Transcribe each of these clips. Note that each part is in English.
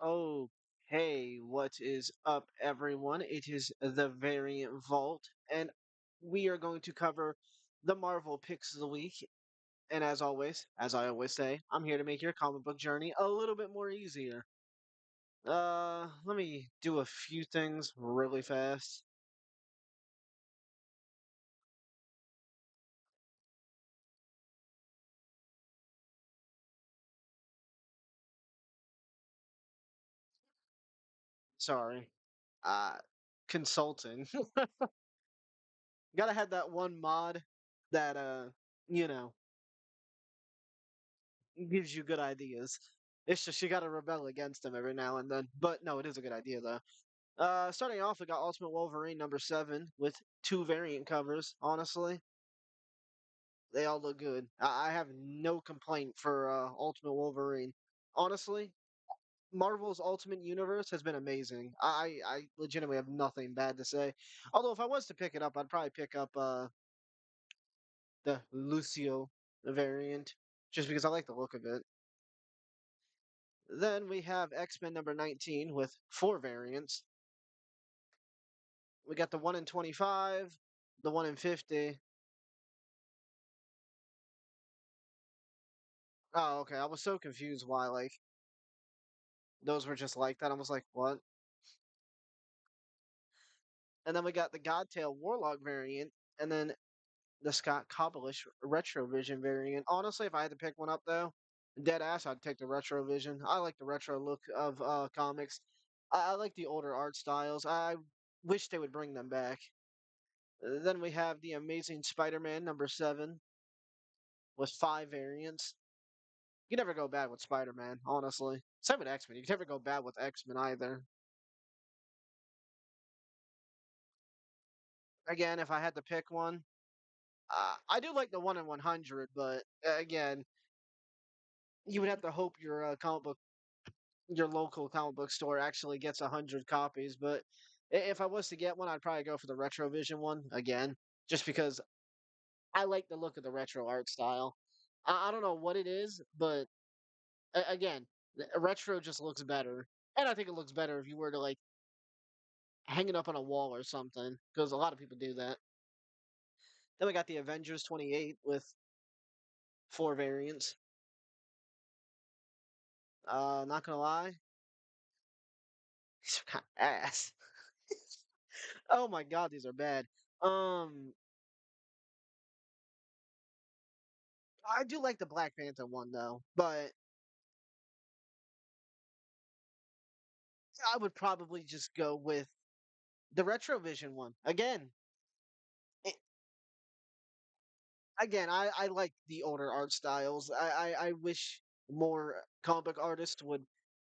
Oh, hey, what is up, everyone? It is the Variant Vault, and we are going to cover the Marvel Picks of the Week. And as always, as I always say, I'm here to make your comic book journey a little bit more easier. Let me do a few things really fast. Sorry. Uh, Consulting. Gotta have that one mod that, you know, gives you good ideas. It's just you gotta rebel against them every now and then. But no, it is a good idea though. Starting off, we got Ultimate Wolverine #7 with two variant covers. Honestly, they all look good. I have no complaint for Ultimate Wolverine. Honestly, Marvel's Ultimate Universe has been amazing. I legitimately have nothing bad to say. Although if I was to pick it up, I'd probably pick up the Lucio variant just because I like the look of it. Then we have X-Men #19 with four variants. We got the 1 in 25, the 1 in 50. Oh, okay. I was so confused why those were just like that. I was like, what? And then we got the Godtail Warlock variant, and then the Scott Koblish Retrovision variant. Honestly, if I had to pick one up though, dead ass, I'd take the Retrovision. I like the retro look of comics. I like the older art styles. I wish they would bring them back. Then we have the Amazing Spider-Man #7 with five variants. You never go bad with Spider-Man, honestly. Same with X-Men. You can never go bad with X-Men either. Again, if I had to pick one, I do like the 1 in 100, but again, you would have to hope your your local comic book store actually gets 100 copies. But if I was to get one, I'd probably go for the Retrovision one again, just because I like the look of the retro art style. I don't know what it is, but again, retro just looks better, and I think it looks better if you were to like hang it up on a wall or something, because a lot of people do that. Then we got the Avengers 28 with four variants. Not gonna lie, these are kind of ass. Oh my god, these are bad. Um, I do like the Black Panther one though, but I would probably just go with the Retrovision one again. eh, Again, I like the older art styles. I wish more comic book artists would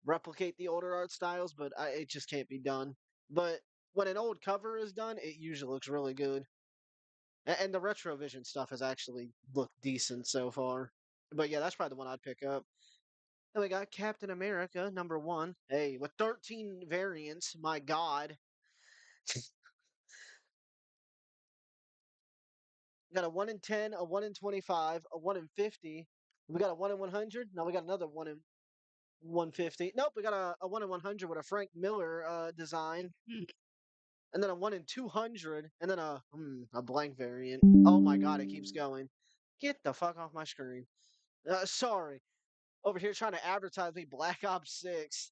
replicate the older art styles, but it just can't be done. But when an old cover is done, it usually looks really good. And the Retrovision stuff has actually looked decent so far. But yeah, that's probably the one I'd pick up. Then we got Captain America #1. Hey, with 13 variants, my God. We got a 1 in 10, a 1 in 25, a 1 in 50. We got a 1 in 100. Now we got another 1 in 150. Nope, we got a 1 in 100 with a Frank Miller design. And then a 1 in 200. And then a blank variant. Oh my God, it keeps going. Get the fuck off my screen. Sorry. Over here trying to advertise me Black Ops 6.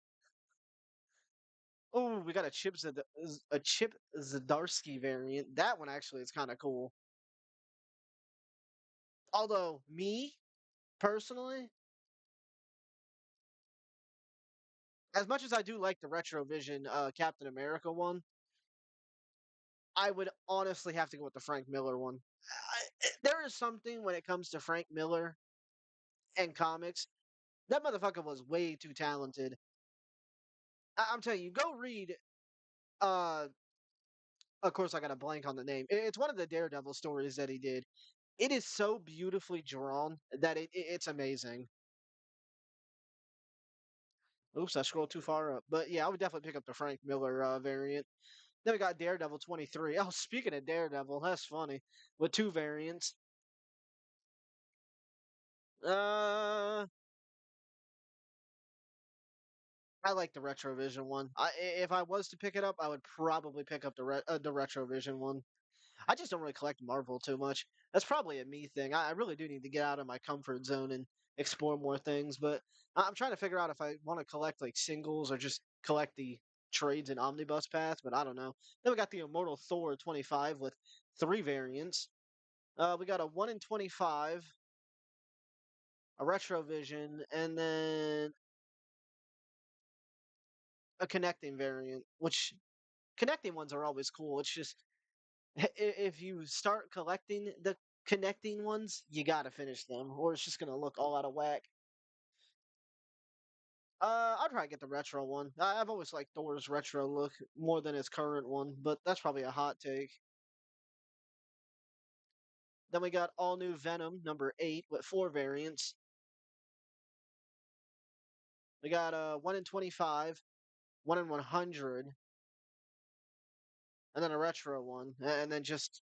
Oh, we got a Chip Zdarsky variant. That one actually is kind of cool. Although me personally, as much as I do like the Retrovision Captain America one, I would honestly have to go with the Frank Miller one. There is something when it comes to Frank Miller and comics. That motherfucker was way too talented. I'm telling you, go read. Uh, of course, I got a blank on the name. It's one of the Daredevil stories that he did. It is so beautifully drawn that it's amazing. Oops, I scrolled too far up. But yeah, I would definitely pick up the Frank Miller variant. Then we got Daredevil 23. Oh, speaking of Daredevil, that's funny. With two variants. Uh, I like the Retrovision one. If I was to pick it up, I would probably pick up the Retrovision one. I just don't really collect Marvel too much. That's probably a me thing. I really do need to get out of my comfort zone and explore more things. But I'm trying to figure out if I want to collect like singles or just collect the trades and omnibus paths. But I don't know. Then we got the Immortal Thor 25 with three variants. We got a 1 in 25, a Retrovision, and then a connecting variant. Which connecting ones are always cool. It's just if you start collecting the connecting ones, you gotta finish them, or it's just gonna look all out of whack. I'd probably get the retro one. I've always liked Thor's retro look more than his current one, but that's probably a hot take. Then we got all new Venom number 8 with four variants. We got 1 in 25, 1 in 100, and then a retro one, and then just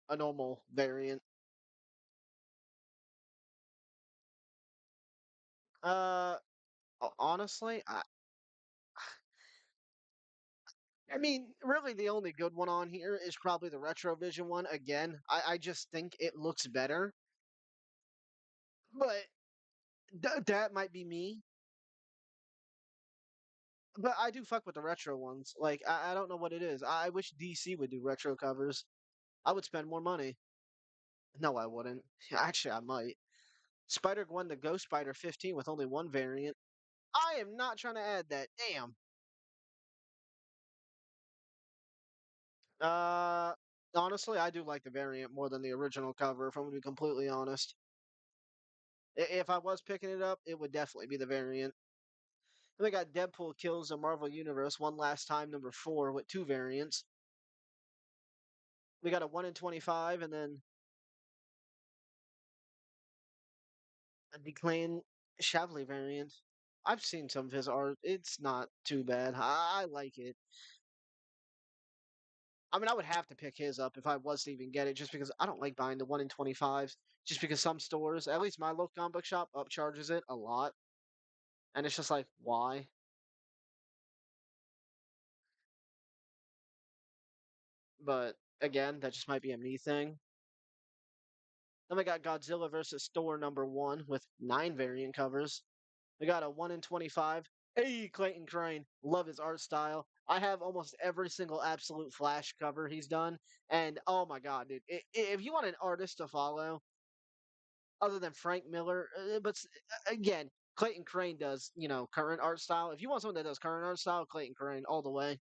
a normal variant. Uh, Honestly, I mean, really, the only good one on here is probably the Retrovision one. Again, I just think it looks better, but that might be me. But I do fuck with the retro ones. Like, I don't know what it is. I wish DC would do retro covers. I would spend more money. No, I wouldn't. Actually, I might. Spider Gwen the Ghost Spider 15 with only one variant. I am not trying to add that. Damn. Uh, Honestly, I do like the variant more than the original cover. If I'm gonna be completely honest. If I was picking it up, it would definitely be the variant. Then we got Deadpool kills the Marvel Universe one last time, number 4 with two variants. We got a 1 in 25 and then a Declan Shavli variant. I've seen some of his art. It's not too bad. I like it. I mean, I would have to pick his up if I was to even get it, just because I don't like buying the 1 in 25s. Just because some stores, at least my local comic book shop, upcharges it a lot. And it's just like, why? But again, that just might be a me thing. Then we got Godzilla versus Thor number 1 with 9 variant covers. We got a 1 in 25. Hey, Clayton Crane. Love his art style. I have almost every single Absolute Flash cover he's done. And oh my god, dude. If you want an artist to follow, other than Frank Miller, again, Clayton Crane does, current art style. If you want someone that does current art style, Clayton Crane all the way.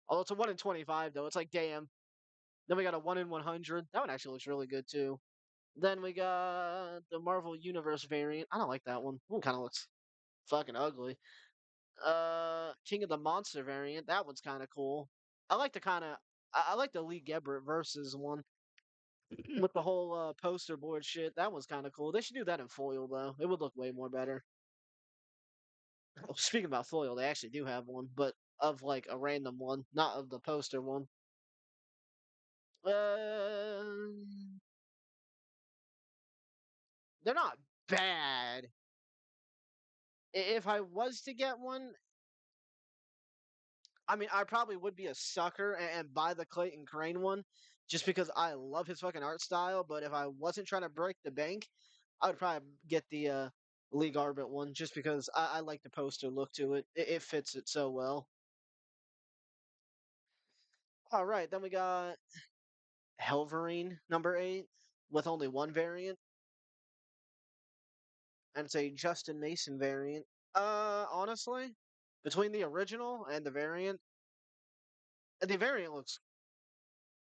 Although it's a 1 in 25, though. It's like, damn. Then we got a 1 in 100. That one actually looks really good, too. Then we got the Marvel Universe variant. I don't like that one. One kind of looks fucking ugly. King of the Monster variant. That one's kind of cool. I like the kind of I like the Lee Gebbert versus one with the whole poster board shit. That one's kind of cool. They should do that in foil though. It would look way more better. Oh, speaking about foil, they actually do have one, but of like a random one, not of the poster one. Uh, they're not bad. If I was to get one, I mean, I probably would be a sucker and buy the Clayton Crane one just because I love his fucking art style. But if I wasn't trying to break the bank, I would probably get the League Arbit one just because I like the poster look to it. It fits it so well. All right, then we got Helverine number 8 with only one variant, and it's a Justin Mason variant. Honestly, between the original and the variant looks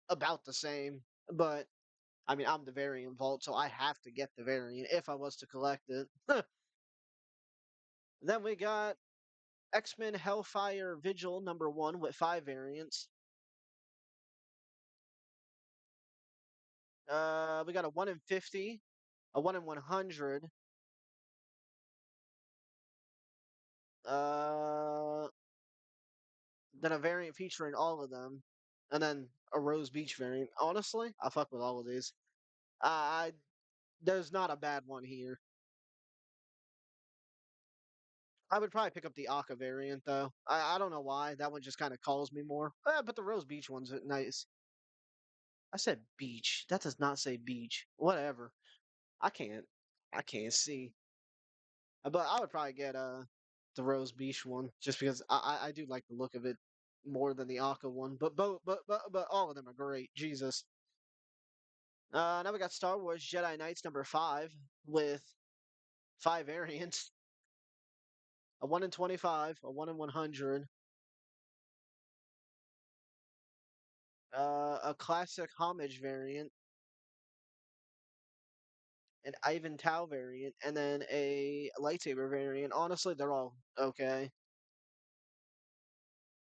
about the same, but I mean, I'm the variant vault, so I have to get the variant if I was to collect it. Then we got X-Men Hellfire Vigil number 1 with 5 variants. We got a 1 in 50, a 1 in 100, uh, then a variant featuring all of them, and then a Rose Beach variant. Honestly, I fuck with all of these. I There's not a bad one here. I would probably pick up the Aka variant though. I don't know why. That one just kind of calls me more. But the Rose Beach one's nice. I said beach. That does not say beach. Whatever. I can't. I can't see. But I would probably get the Rose Beach one just because I do like the look of it more than the Aka one. But all of them are great. Jesus. Now we got Star Wars Jedi Knights number 5 with 5 variants: a 1 in 25, a 1 in 100, a classic homage variant, an Ivan Tau variant, and then a lightsaber variant. Honestly, they're all okay.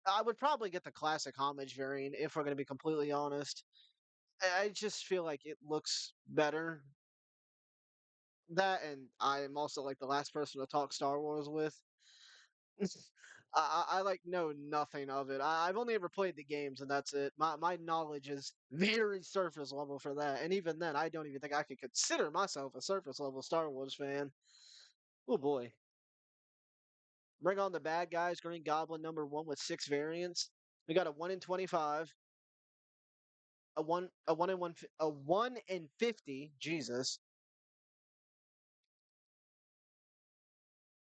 I would probably get the classic homage variant if we're going to be completely honest. I just feel like it looks better. That, and I am also like the last person to talk Star Wars with. I like know nothing of it. I've only ever played the games and that's it. My knowledge is very surface level for that, and even then, I don't even think I could consider myself a surface level Star Wars fan. Oh boy, bring on the bad guys! Green Goblin number 1 with 6 variants. We got a 1 in 25, a 1 in 50. Jesus,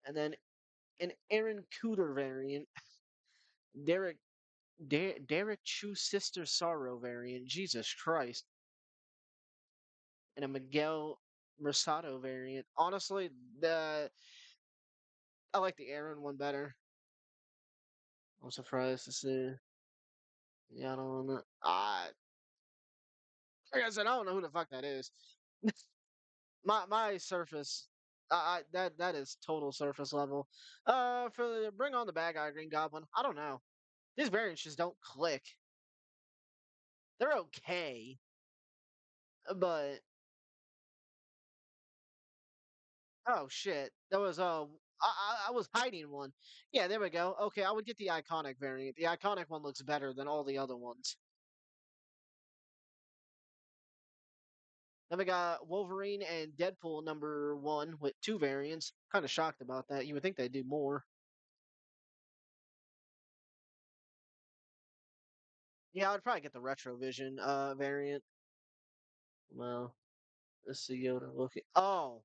and then an Aaron Cooter variant. Derek Derek Chu Sister Sorrow variant. Jesus Christ. And a Miguel Mercado variant. Honestly, the I like the Aaron one better. I'm surprised to see. Yeah, I don't know. Like I said, I don't know who the fuck that is. My surface, that is total surface level. Bring on the bad guy Green Goblin. I don't know. These variants just don't click. They're okay, but oh shit, that was I was hiding one. Yeah, there we go. Okay, I would get the iconic variant. The iconic one looks better than all the other ones. Then we got Wolverine and Deadpool number 1 with 2 variants. Kind of shocked about that. You would think they'd do more. Yeah, I would probably get the Retrovision variant. Well, let's see Yoda looking. Oh,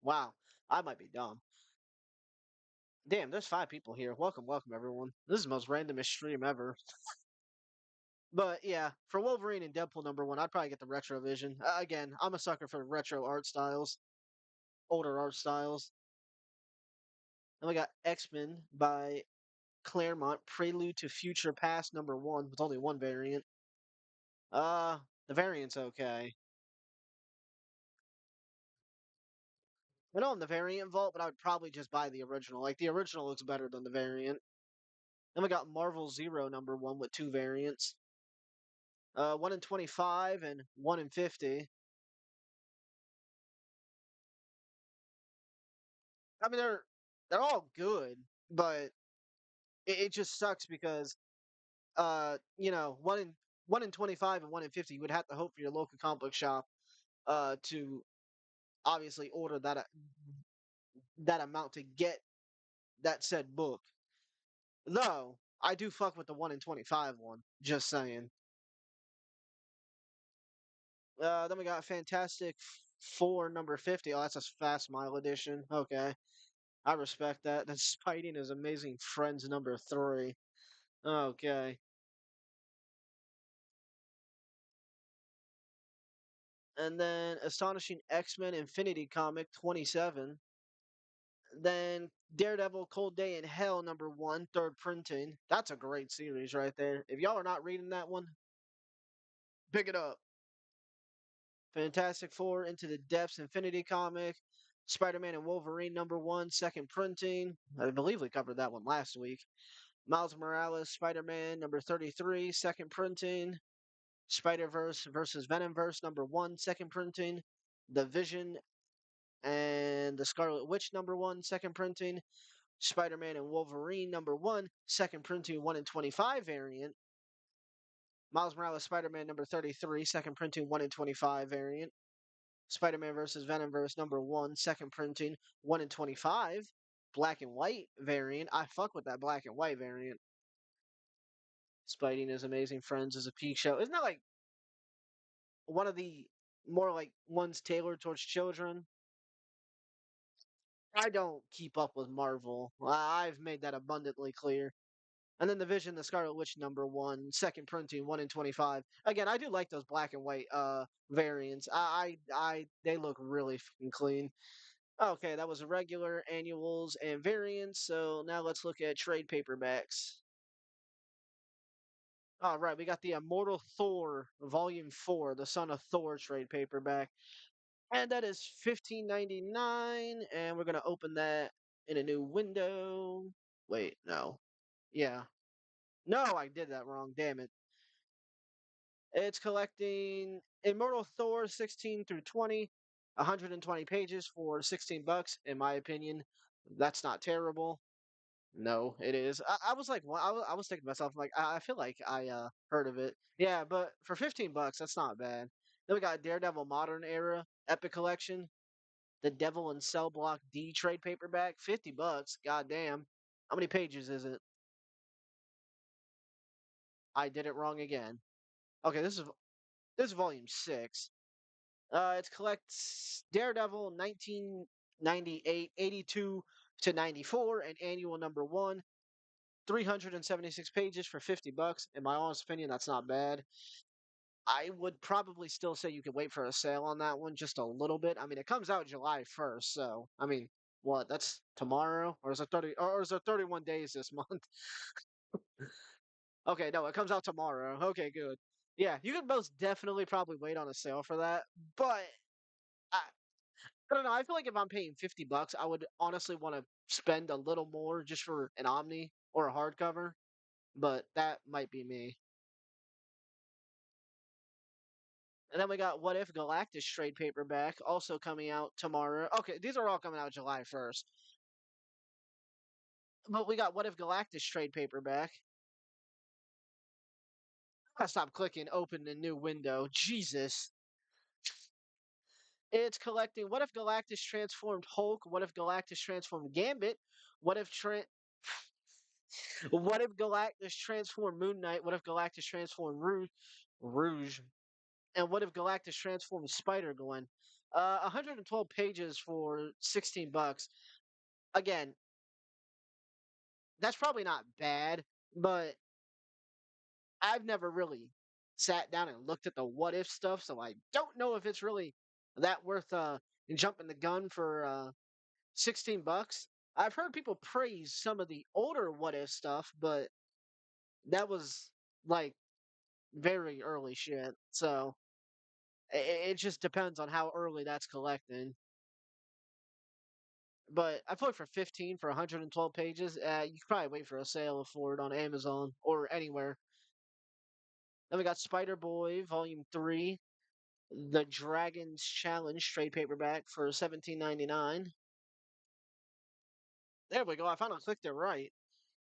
wow. I might be dumb. Damn, there's 5 people here. Welcome, welcome everyone. This is the most randomest stream ever. But yeah, for Wolverine and Deadpool number 1, I'd probably get the Retrovision. Again, I'm a sucker for retro art styles, older art styles. And we got X-Men by Claremont, Prelude to Future Past number 1 with only 1 variant. Uh, the variant's okay. I know I'm the variant vault, but I would probably just buy the original. Like the original looks better than the variant. Then we got Marvel Zero number 1 with 2 variants. 1 in 25 and 1 in 50. I mean they're all good, but it just sucks because one in 25 and 1 in 50, you would have to hope for your local comic book shop to obviously order that amount to get that said book. Though I do fuck with the 1 in 25 one. Just saying. Then we got Fantastic Four number 50. Oh, that's a Fast Mile edition. Okay, I respect that. Then Spidey and His Amazing Friends number 3. Okay, and then Astonishing X-Men Infinity Comic 27. Then Daredevil Cold Day in Hell number 1, third printing. That's a great series right there. If y'all are not reading that one, pick it up. Fantastic Four Into the Depths Infinity Comic. Spider-Man and Wolverine number 1, second printing. I believe we covered that one last week. Miles Morales Spider-Man number 33, second printing. Spider-Verse versus Venomverse number 1, second printing. The Vision and the Scarlet Witch number 1, second printing. Spider-Man and Wolverine number 1, second printing 1 in 25 variant. Miles Morales Spider-Man number 33, second printing 1 in 25 variant. Spider-Man versus Venomverse number 1, second printing 1 in 25. black and white variant. I fuck with that black and white variant. Spidey and His Amazing Friends is a peak show. Isn't that like one of the more like ones tailored towards children? I don't keep up with Marvel. I've made that abundantly clear. And then the Vision, the Scarlet Witch #1, second printing, 1 in 25. Again, I do like those black and white variants. They look really fucking clean. Okay, that was regular annuals and variants. So now let's look at trade paperbacks. All right, we got the Immortal Thor Volume 4, the Son of Thor trade paperback. And that is 15.99, and we're gonna open that in a new window. Wait, no. Yeah. No, I did that wrong. Damn it. It's collecting Immortal Thor 16 through 20, 120 pages for 16 bucks, in my opinion. That's not terrible. No, it is. I was like, well, I was thinking to myself, like, I feel like I heard of it. Yeah, but for 15 bucks, that's not bad. Then we got Daredevil Modern Era Epic Collection, the Devil and Cell Block D trade paperback, 50 bucks. God damn. How many pages is it? I did it wrong again. Okay, this is volume 6. It collects Daredevil 1998, 82 to 94, and annual #1. 376 pages for 50 bucks. In my honest opinion, that's not bad. I would probably still say you could wait for a sale on that one just a little bit. I mean, it comes out July 1st, so I mean, what? That's tomorrow, or is it 30? Or is it 31 days this month? Okay, no, it comes out tomorrow. Okay, good. Yeah, you could most definitely probably wait on a sale for that, but I, I don't know. I feel like if I'm paying 50 bucks, I would honestly want to spend a little more just for an Omni or a hardcover, but that might be me. And then we got What If Galactus trade paperback also coming out tomorrow. Okay, these are all coming out July 1st. But we got What If Galactus trade paperback. I stop clicking open a new window. Jesus. It's collecting What If Galactus transformed Hulk, What If Galactus transformed Gambit, What If What If Galactus transformed Moon Knight, What If Galactus transformed Rouge, and What If Galactus transformed Spider Gwen. 112 pages for 16 bucks. Again, that's probably not bad, but I've never really sat down and looked at the what if stuff, so I don't know if it's really that worth jumping the gun for 16 bucks. I've heard people praise some of the older what if stuff, but that was like very early shit. So it just depends on how early that's collecting. But I feel like for 15 for 112 pages, you could probably wait for a sale for it on Amazon or anywhere. Then we got Spider Boy Volume 3, The Dragon's Challenge trade paperback for 17.99. There we go. I finally clicked it right.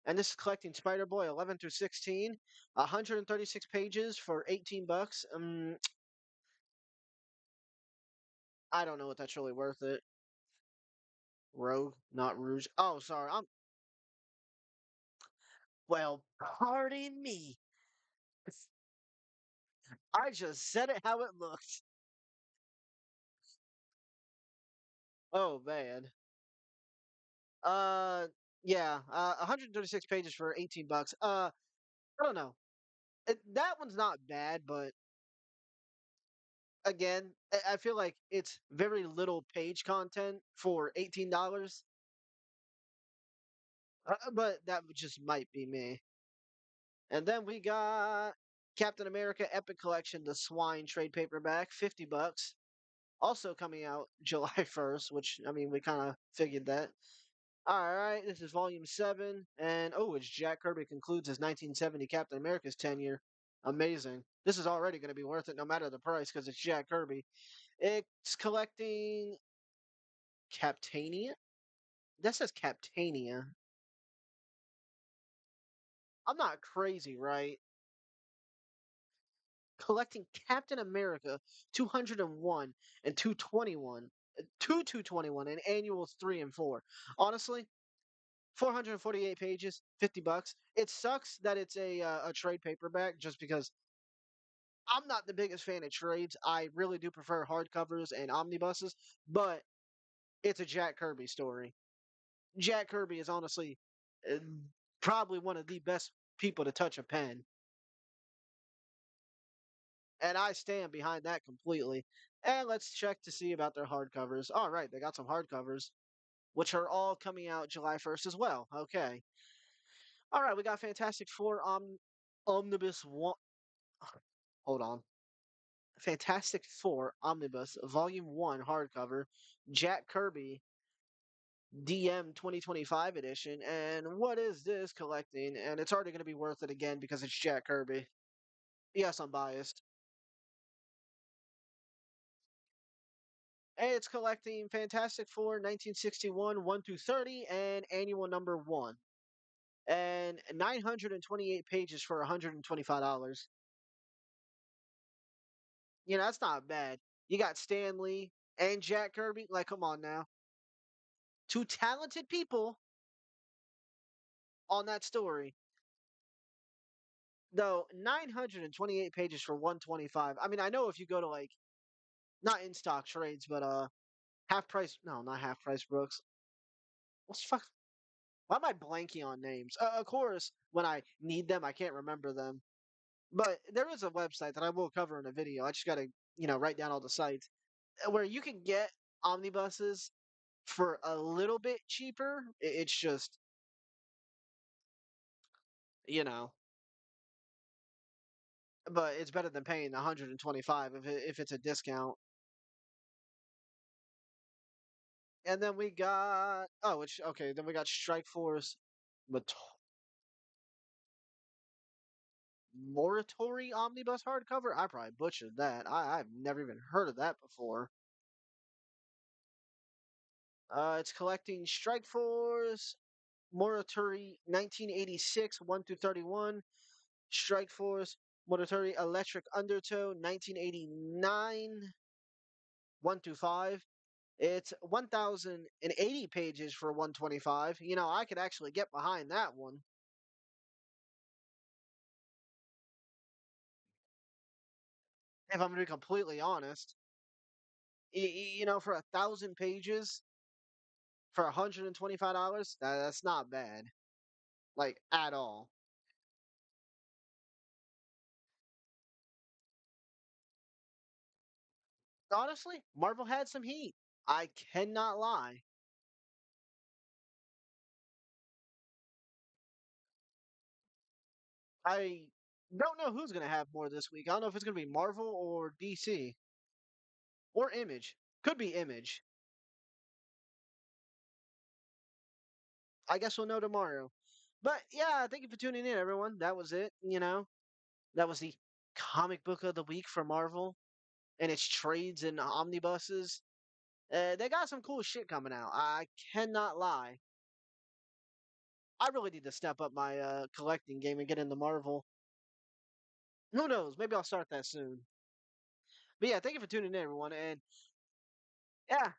And this is collecting Spider Boy 11 through 16, 136 pages for 18 bucks. I don't know if that's really worth it. Rogue, not Rouge. Oh, sorry. Well, pardon me. I just said it how it looked. Oh man. Uh, yeah. 136 pages for 18 bucks. I don't know. That one's not bad, but again, I feel like it's very little page content for $18. But that just might be me. And then we got Captain America Epic Collection, the Swine trade paperback, 50 bucks. Also coming out July 1st, which I mean we kind of figured that. All right, this is volume 7, and oh, it's Jack Kirby concludes his 1970 Captain America's tenure. Amazing. This is already going to be worth it no matter the price because it's Jack Kirby. It's collecting Captania. That says Captania. I'm not crazy, right? Collecting Captain America 201 and 221. Two 221 and annuals 3 and 4. Honestly, 448 pages, 50 bucks. It sucks that it's a trade paperback just because I'm not the biggest fan of trades. I really do prefer hardcovers and omnibuses, but it's a Jack Kirby story. Jack Kirby is honestly uh, probably one of the best people to touch a pen, and I stand behind that completely. And let's check to see about their hardcovers. All right, they got some hardcovers, which are all coming out July 1st as well. Okay. All right, we got Fantastic Four Omnibus 1. Hold on. Fantastic Four Omnibus Volume 1 hardcover, Jack Kirby DM 2025 edition. And what is this collecting? And it's already going to be worth it again because it's Jack Kirby. Yes, I'm biased. And it's collecting Fantastic Four 1961 1 through 30 and annual number 1. And 928 pages for $125. You know, that's not bad. You got Stan Lee and Jack Kirby. Like, come on now. Two talented people on that story. Though 928 pages for 125. I mean, I know if you go to like not in stock trades, but half price. No, not half price Brooks. What's fuck? Why am I blanking on names? Of course, when I need them, I can't remember them. But there is a website that I will cover in a video. I just gotta, write down all the sites where you can get omnibuses for a little bit cheaper. It's just, you know, but it's better than paying 125 if it's a discount. And then we got which okay, then we got Strike Force Mat- Moratory Omnibus hardcover. I probably butchered that. I've never even heard of that before. It's collecting Strike Force Moratory 1986 1 through 31, Strike Force Moratory Electric Undertow 1989 1 through 5. It's 1,080 pages for 125. You know, I could actually get behind that one. If I'm to be completely honest, for 1,000 pages for $125, that's not bad, like at all. Honestly, Marvel had some heat. I cannot lie. I don't know who's gonna have more this week. I don't know if it's gonna be Marvel or DC or Image. Could be Image. I guess we'll know tomorrow. But yeah, thank you for tuning in, everyone. That was it. That was the comic book of the week for Marvel and its trades and omnibuses. They got some cool shit coming out. I cannot lie. I really need to step up my collecting game and get into Marvel. Who knows? Maybe I'll start that soon. But yeah, thank you for tuning in, everyone. And yeah,